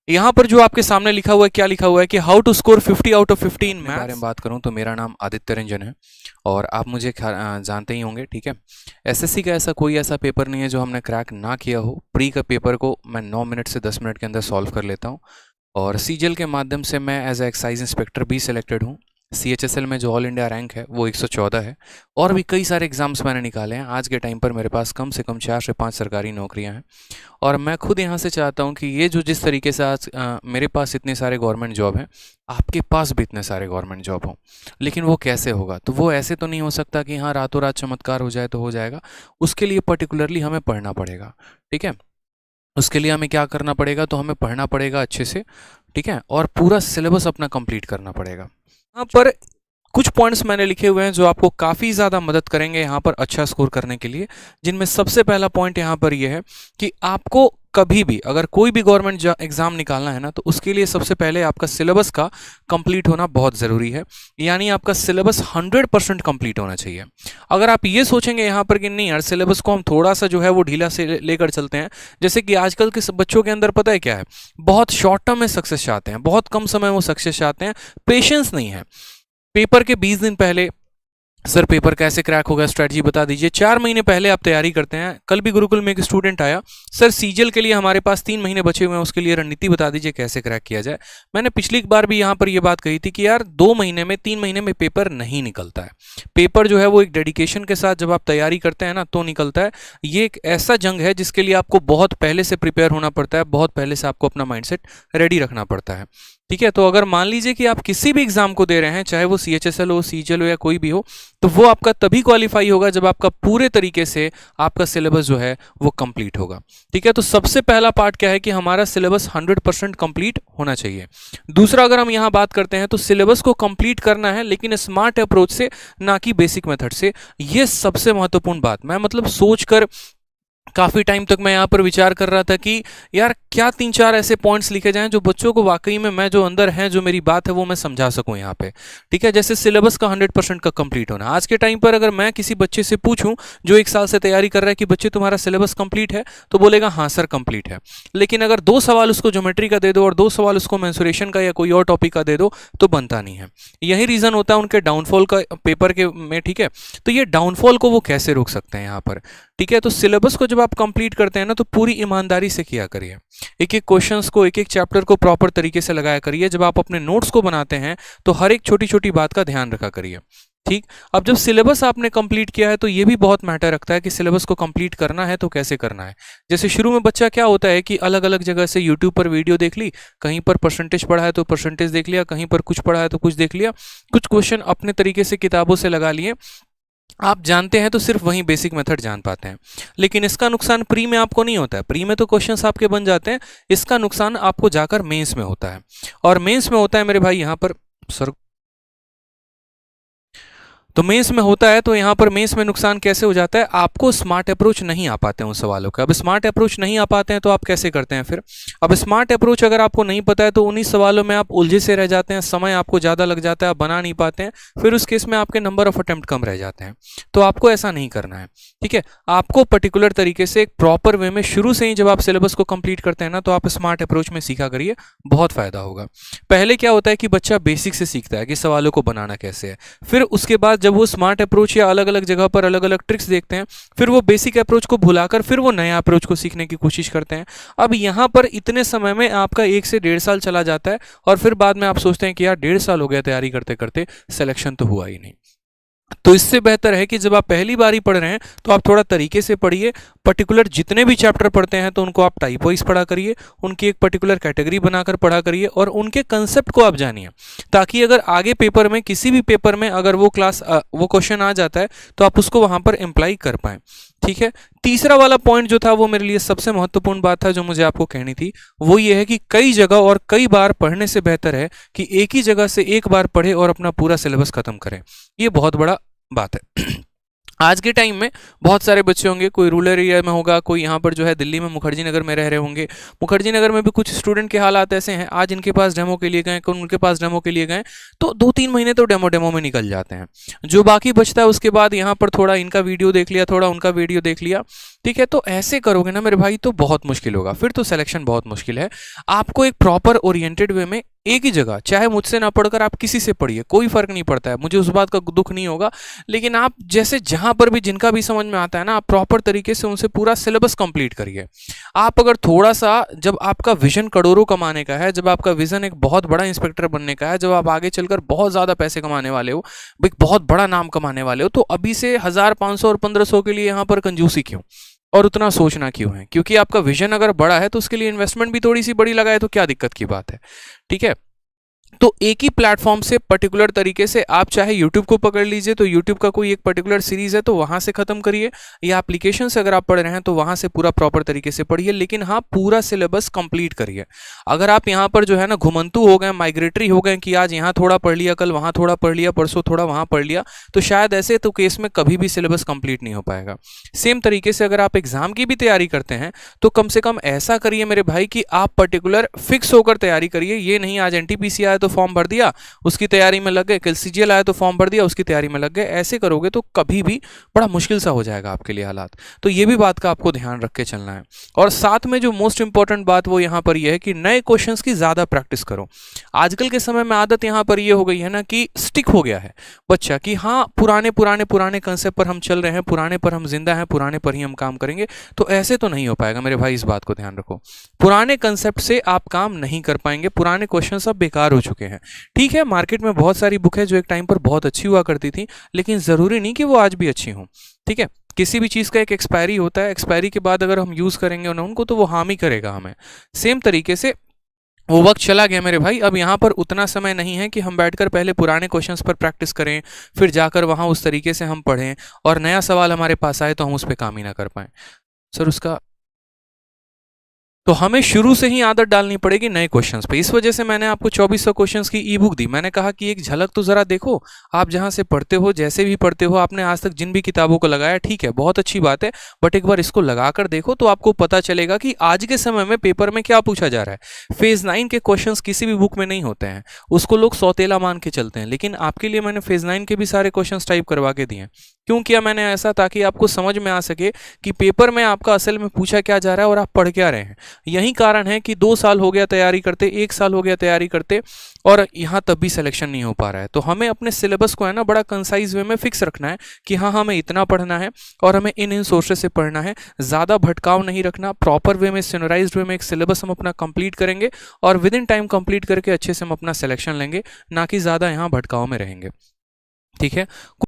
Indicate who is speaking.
Speaker 1: यहाँ पर जो आपके सामने लिखा हुआ है, क्या लिखा हुआ है कि how to score 50 out of 50 in maths. बारे में बात करूँ तो मेरा नाम आदित्य रंजन है और आप मुझे जानते ही होंगे, ठीक है। एसएससी का ऐसा कोई ऐसा पेपर नहीं है जो हमने क्रैक ना किया हो। प्री का पेपर को मैं 9 मिनट से 10 मिनट के अंदर सॉल्व कर लेता हूँ और सीजीएल के माध्यम से मैं एज ए एक्साइज इंस्पेक्टर भी सिलेक्टेड हूँ। सीएचएसएल में जो ऑल इंडिया रैंक है वो 114 है और भी कई सारे एग्जाम्स मैंने निकाले हैं। आज के टाइम पर मेरे पास कम से कम 4 से 5 सरकारी नौकरियां हैं और मैं खुद यहाँ से चाहता हूँ कि ये जो जिस तरीके से आज मेरे पास इतने सारे गवर्नमेंट जॉब हैं, आपके पास भी इतने सारे गवर्नमेंट जॉब हों। लेकिन वो कैसे होगा? तो वो ऐसे तो नहीं हो सकता कि हाँ रातों रात चमत्कार हो जाए तो हो जाएगा। उसके लिए पर्टिकुलरली हमें पढ़ना पड़ेगा, ठीक है। उसके लिए हमें क्या करना पड़ेगा? तो हमें पढ़ना पड़ेगा अच्छे से, ठीक है, और पूरा सिलेबस अपना कंप्लीट करना पड़ेगा। यहाँ पर कुछ पॉइंट्स मैंने लिखे हुए हैं जो आपको काफ़ी ज़्यादा मदद करेंगे यहाँ पर अच्छा स्कोर करने के लिए, जिनमें सबसे पहला पॉइंट यहाँ पर यह है कि आपको कभी भी अगर कोई भी गवर्नमेंट एग्जाम निकालना है ना, तो उसके लिए सबसे पहले आपका सिलेबस का कंप्लीट होना बहुत ज़रूरी है। यानी आपका सिलेबस 100% कंप्लीट होना चाहिए। अगर आप ये सोचेंगे यहाँ पर कि नहीं यार सिलेबस को हम थोड़ा सा जो है वो ढीला से लेकर चलते हैं, जैसे कि आजकल के बच्चों के अंदर पता है क्या है, बहुत शॉर्ट टर्म में सक्सेस चाहते हैं, बहुत कम समय में वो सक्सेस चाहते हैं, पेशेंस नहीं है। पेपर के 20 दिन पहले सर पेपर कैसे क्रैक होगा, स्ट्रेटजी बता दीजिए। 4 महीने पहले आप तैयारी करते हैं। कल भी गुरुकुल में एक स्टूडेंट आया, सर सीजीएल के लिए हमारे पास 3 महीने बचे हुए हैं, उसके लिए रणनीति बता दीजिए कैसे क्रैक किया जाए। मैंने पिछली बार भी यहाँ पर ये बात कही थी कि यार 2 महीने में 3 महीने में पेपर नहीं निकलता है। पेपर जो है वो एक डेडिकेशन के साथ जब आप तैयारी करते हैं ना तो निकलता है। ये एक ऐसा जंग है जिसके लिए आपको बहुत पहले से प्रिपेयर होना पड़ता है, बहुत पहले से आपको अपना माइंडसेट रेडी रखना पड़ता है, ठीक है। तो अगर मान लीजिए कि आप किसी भी एग्जाम को दे रहे हैं, चाहे वो सीएचएसएल हो, सीजीएल हो या कोई भी हो, तो वो आपका तभी क्वालिफाई होगा जब आपका पूरे तरीके से आपका सिलेबस जो है वो कंप्लीट होगा, ठीक है। तो सबसे पहला पार्ट क्या है कि हमारा सिलेबस 100% कंप्लीट होना चाहिए। दूसरा, अगर हम यहाँ बात करते हैं तो सिलेबस को कंप्लीट करना है लेकिन स्मार्ट अप्रोच से, ना कि बेसिक मेथड से। ये सबसे महत्वपूर्ण बात। मैं मतलब सोचकर काफ़ी टाइम तक मैं यहाँ पर विचार कर रहा था कि यार क्या 3-4 ऐसे पॉइंट्स लिखे जाएं जो बच्चों को वाकई में मैं जो अंदर है, जो मेरी बात है वो मैं समझा सकूं यहाँ पे, ठीक है। जैसे सिलेबस का 100% का कंप्लीट होना। आज के टाइम पर अगर मैं किसी बच्चे से पूछूं जो 1 साल से तैयारी कर रहा है कि बच्चे तुम्हारा सिलेबस कंप्लीट है, तो बोलेगा हाँ सर कंप्लीट है। लेकिन अगर 2 सवाल उसको ज्योमेट्री का दे दो और 2 सवाल उसको मेंसुरेशन का या कोई और टॉपिक का दे दो तो बनता नहीं है। यही रीज़न होता है उनके डाउनफॉल का पेपर के में, ठीक है। तो ये डाउनफॉल को वो कैसे रोक सकते हैं यहाँ पर, ठीक है। तो सिलेबस को जब आप कंप्लीट करते हैं ना तो पूरी ईमानदारी से किया करिए। एक एक क्वेश्चंस को, एक एक चैप्टर को प्रॉपर तरीके से लगाया करिए। जब आप अपने नोट्स को बनाते हैं तो हर एक छोटी छोटी बात का ध्यान रखा करिए, ठीक। अब जब सिलेबस आपने कंप्लीट किया है तो ये भी बहुत मैटर रखता है कि सिलेबस को कंप्लीट करना है तो कैसे करना है। जैसे शुरू में बच्चा क्या होता है कि अलग अलग जगह से यूट्यूब पर वीडियो देख ली, कहीं पर परसेंटेज पढ़ा है तो परसेंटेज देख लिया, कहीं पर कुछ पढ़ा है तो कुछ देख लिया, कुछ क्वेश्चन अपने तरीके से किताबों से लगा लिए। आप जानते हैं तो सिर्फ वहीं बेसिक मेथड जान पाते हैं। लेकिन इसका नुकसान प्री में आपको नहीं होता है। प्री में तो क्वेश्चंस आपके बन जाते हैं, इसका नुकसान आपको जाकर मेंस में होता है। और मेंस में होता है मेरे भाई यहाँ पर सर, तो मेंस में होता है तो यहाँ पर मेंस में नुकसान कैसे हो जाता है, आपको स्मार्ट अप्रोच नहीं आ पाते हैं उन सवालों का। अब स्मार्ट अप्रोच नहीं आ पाते हैं तो आप कैसे करते हैं फिर? अब स्मार्ट अप्रोच अगर आपको नहीं पता है तो उन्हीं सवालों में आप उलझे से रह जाते हैं, समय आपको ज़्यादा लग जाता है, आप बना नहीं पाते हैं, फिर उस केस में आपके नंबर ऑफ अटेम्प्ट कम रह जाते हैं। तो आपको ऐसा नहीं करना है, ठीक है। आपको पर्टिकुलर तरीके से एक प्रॉपर वे में शुरू से ही जब आप सिलेबस को कंप्लीट करते हैं ना तो आप स्मार्ट अप्रोच में सीखा करिए, बहुत फायदा होगा। पहले क्या होता है कि बच्चा बेसिक से सीखता है कि सवालों को बनाना कैसे है, फिर उसके बाद जब वो स्मार्ट अप्रोच या अलग अलग जगह पर अलग अलग ट्रिक्स देखते हैं, फिर वो बेसिक अप्रोच को भुलाकर फिर वो नया अप्रोच को सीखने की कोशिश करते हैं। अब यहाँ पर इतने समय में आपका 1 से 1.5 साल चला जाता है और फिर बाद में आप सोचते हैं कि यार 1.5 साल हो गया तैयारी करते करते, सिलेक्शन तो हुआ ही नहीं। तो इससे बेहतर है कि जब आप पहली बार ही पढ़ रहे हैं तो आप थोड़ा तरीके से पढ़िए। पर्टिकुलर जितने भी चैप्टर पढ़ते हैं तो उनको आप टाइप वाइज पढ़ा करिए, उनकी एक पर्टिकुलर कैटेगरी बनाकर पढ़ा करिए और उनके कंसेप्ट को आप जानिए, ताकि अगर आगे पेपर में किसी भी पेपर में अगर वो क्वेश्चन आ जाता है तो आप उसको वहां पर अप्लाई कर पाएं, ठीक है। तीसरा वाला पॉइंट जो था वो मेरे लिए सबसे महत्वपूर्ण बात था जो मुझे आपको कहनी थी, वो ये है कि कई जगह और कई बार पढ़ने से बेहतर है कि एक ही जगह से एक बार पढ़े और अपना पूरा सिलेबस खत्म करें। ये बहुत बड़ा बात है। आज के टाइम में बहुत सारे बच्चे होंगे, कोई रूरल एरिया में होगा, कोई यहाँ पर जो है दिल्ली में मुखर्जी नगर में रह रहे होंगे। मुखर्जी नगर में भी कुछ स्टूडेंट के हालात ऐसे हैं, आज इनके पास डेमो के लिए गए, कौन उनके पास डेमो के लिए गए, तो 2-3 महीने तो डेमो में निकल जाते हैं। जो बाकी बचता है उसके बाद यहाँ पर थोड़ा इनका वीडियो देख लिया, थोड़ा उनका वीडियो देख लिया, ठीक है, तो ऐसे करोगे ना मेरे भाई तो बहुत मुश्किल होगा, फिर तो सिलेक्शन बहुत मुश्किल है। आपको एक प्रॉपर ओरिएंटेड वे में एक ही जगह, चाहे मुझसे ना पढ़कर आप किसी से पढ़िए, कोई फर्क नहीं पड़ता है, मुझे उस बात का दुख नहीं होगा, लेकिन आप जैसे जहां पर भी जिनका भी समझ में आता है ना, आप प्रॉपर तरीके से उनसे पूरा सिलेबस कंप्लीट करिए। आप अगर थोड़ा सा, जब आपका विजन करोड़ों कमाने का है, जब आपका विजन एक बहुत बड़ा इंस्पेक्टर बनने का है, जब आप आगे चलकर बहुत ज्यादा पैसे कमाने वाले हो, एक बहुत बड़ा नाम कमाने वाले हो, तो अभी से 1000, 500 और 1500 के लिए यहाँ पर कंजूसी क्यों और उतना सोचना क्यों है? क्योंकि आपका विजन अगर बड़ा है तो उसके लिए इन्वेस्टमेंट भी थोड़ी सी बड़ी लगाए तो क्या दिक्कत की बात है? ठीक है, तो एक ही प्लेटफॉर्म से पर्टिकुलर तरीके से आप चाहे YouTube को पकड़ लीजिए, तो YouTube का कोई एक पर्टिकुलर सीरीज है तो वहां से खत्म करिए, या एप्लीकेशन से अगर आप पढ़ रहे हैं तो वहां से पूरा प्रॉपर तरीके से पढ़िए, लेकिन हाँ पूरा सिलेबस कंप्लीट करिए। अगर आप यहाँ पर जो है ना घुमंतू हो गए, माइग्रेटरी हो गए कि आज यहाँ थोड़ा पढ़ लिया, कल वहां थोड़ा पढ़ लिया, परसों थोड़ा वहां पढ़ लिया, तो शायद ऐसे तो केस में कभी भी सिलेबस कंप्लीट नहीं हो पाएगा। सेम तरीके से अगर आप एग्जाम की भी तैयारी करते हैं तो कम से कम ऐसा करिए मेरे भाई कि आप पर्टिकुलर फिक्स होकर तैयारी करिए। ये नहीं आज एनटीपीसी आया तो फॉर्म भर दिया, उसकी तैयारी में लग गए, कल सीजीएल आया तो फॉर्म भर दिया, उसकी तैयारी में लग गए। ऐसे करोगे तो कभी भी बड़ा मुश्किल सा हो जाएगा आपके लिए हालात। तो ये भी बात का आपको ध्यान रख के चलना है। और साथ में जो मोस्ट इंपॉर्टेंट बात वो यहाँ पर यह है कि नए क्वेश्चंस की ज्यादा प्रैक्टिस करो। आजकल के समय में आदत यहाँ पर यह हो गई है ना कि स्टिक हो गया है बच्चा कि हाँ पुराने कंसेप्ट पर हम चल रहे हैं, पुराने पर हम जिंदा हैं, पुराने पर ही हम काम करेंगे। तो ऐसे तो नहीं हो पाएगा मेरे भाई, इस बात को ध्यान रखो। पुराने कंसेप्ट से आप काम नहीं कर पाएंगे, पुराने क्वेश्चन सब बेकार हो चुके हैं। ठीक है, मार्केट में बहुत सारी बुक है जो एक टाइम पर बहुत अच्छी हुआ करती थी, लेकिन जरूरी नहीं कि वो आज भी अच्छी हों। ठीक है, किसी भी चीज का एक एक्सपायरी होता है, एक्सपायरी के बाद अगर हम यूज करेंगे ना उनको तो वो हार्म ही करेगा हमें। सेम तरीके से वो वक्त चला गया मेरे भाई, अब यहाँ पर उतना समय नहीं है कि हम बैठकर पहले पुराने क्वेश्चंस पर प्रैक्टिस करें, फिर जाकर वहां उस तरीके से हम पढ़ें और नया सवाल हमारे पास आए तो हम उस पर काम ही ना कर पाए। सर उसका तो हमें शुरू से ही आदत डालनी पड़ेगी नए क्वेश्चंस पे। इस वजह से मैंने आपको 2400 क्वेश्चंस की ई बुक दी। मैंने कहा कि एक झलक तो जरा देखो, आप जहां से पढ़ते हो, जैसे भी पढ़ते हो, आपने आज तक जिन भी किताबों को लगाया, ठीक है बहुत अच्छी बात है, बट एक बार इसको लगाकर देखो तो आपको पता चलेगा कि आज के समय में पेपर में क्या पूछा जा रहा है। फेज 9 के क्वेश्चन किसी भी बुक में नहीं होते हैं, उसको लोग सौतेला मान के चलते हैं, लेकिन आपके लिए मैंने फेज 9 के भी सारे क्वेश्चन टाइप करवा के दिए। क्यों किया मैंने ऐसा? ताकि आपको समझ में आ सके कि पेपर में आपका असल में पूछा क्या जा रहा है और आप पढ़ क्या रहे हैं। यही कारण है कि 2 साल हो गया तैयारी करते, 1 साल हो गया तैयारी करते, और यहाँ तब भी सिलेक्शन नहीं हो पा रहा है। तो हमें अपने सिलेबस को है ना बड़ा कंसाइज वे में फिक्स रखना है कि हाँ हमें इतना पढ़ना है और हमें इन सोर्सेज से पढ़ना है। ज़्यादा भटकाव नहीं रखना, प्रॉपर वे में सिनराइज्ड वे में एक सिलेबस हम अपना कंप्लीट करेंगे और विद इन टाइम कंप्लीट करके अच्छे से हम अपना सिलेक्शन लेंगे, ना कि ज़्यादा यहाँ भटकाव में रहेंगे। ठीक है।